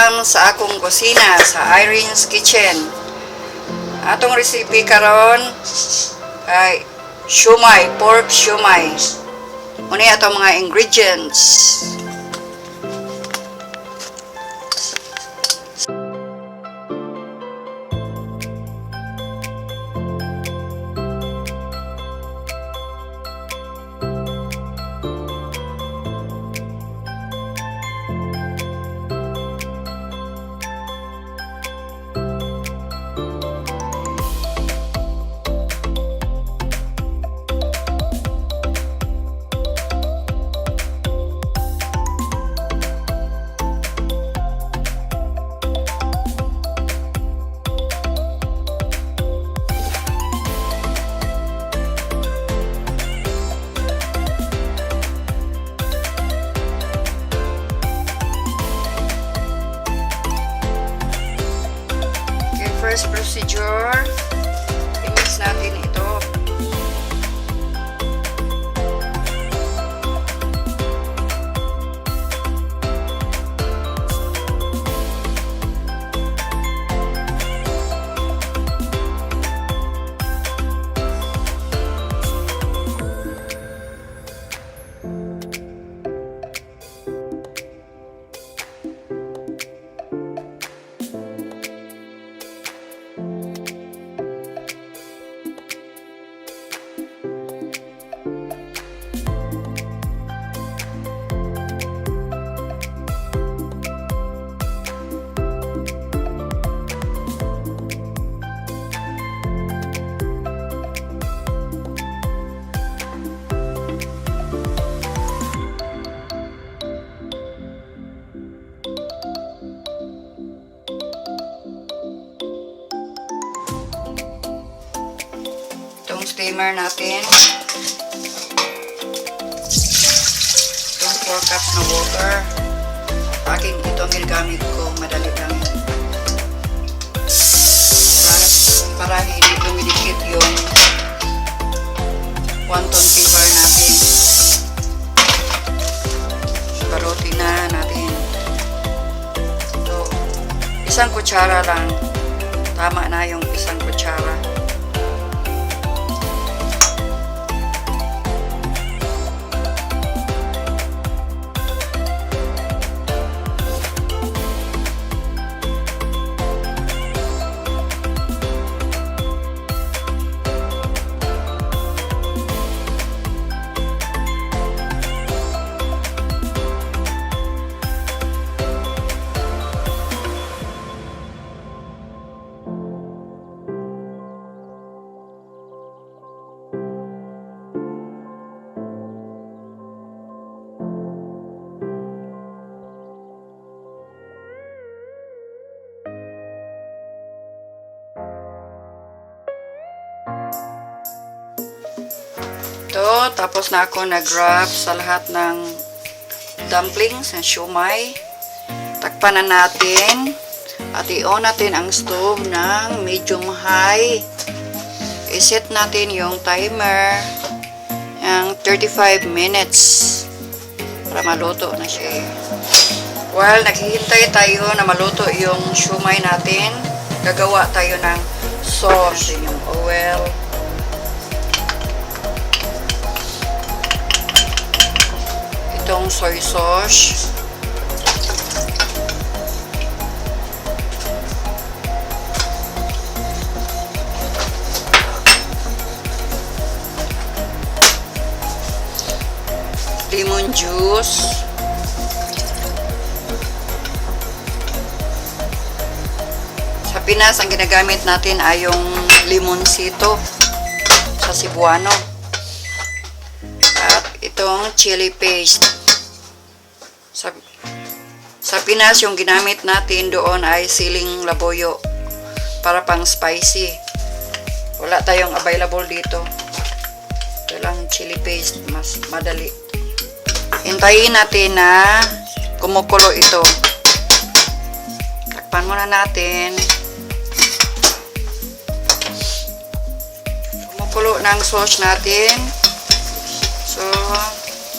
Welcome sa akong kusina sa Irene's Kitchen. Atong recipe karon ay siomai, pork siomai. Muna atong mga ingredients. First procedure, i-mix natin ito. Itong steamer natin. Itong 4 cups na water. Aking ito ang ginagamit ko. Madali lang yun. Para hindi dumidikit yung wonton paper natin. Balutin na natin. Ito. Isang kutsara lang. Tama na yung isang kutsara. Ito, tapos na ako nag-wrap sa lahat ng dumplings, ng siomai. Takpan na natin at i-on natin ang stove ng medium high. I-set natin yung timer ng 35 minutes para maluto na siya. While naghihintay tayo na maluto yung siomai natin, gagawa tayo ng sauce, yung oil. Itong soy sauce. Lemon juice. Sa Pinas, ang ginagamit natin ay yung limoncito sa Cebuano. At itong chili paste. Sa Pinas, yung ginamit natin doon ay siling labuyo para pang spicy. Wala tayong available dito. Ito lang chili paste, mas madali. Hintayin natin na kumukulo ito. Takpan muna natin. Kumukulo ng sauce natin. So,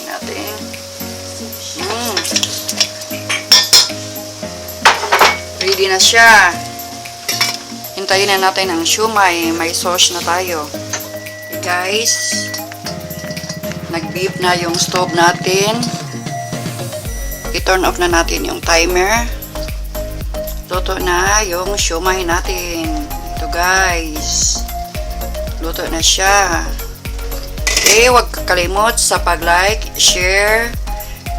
natin. ready na siya. Hintayin na natin ang siomai. May sauce na tayo. Okay, guys, nag-beep na yung stove natin. I-turn off na natin yung timer. Luto na yung siomai natin. Ito, guys. Luto na siya. Okay, huwag kakalimot sa pag-like, share,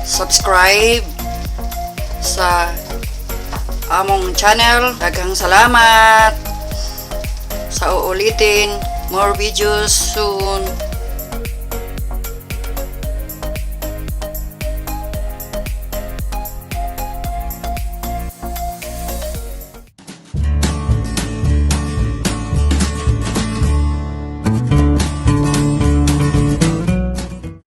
subscribe sa among channel. Daghang salamat sa uulitin. More videos soon.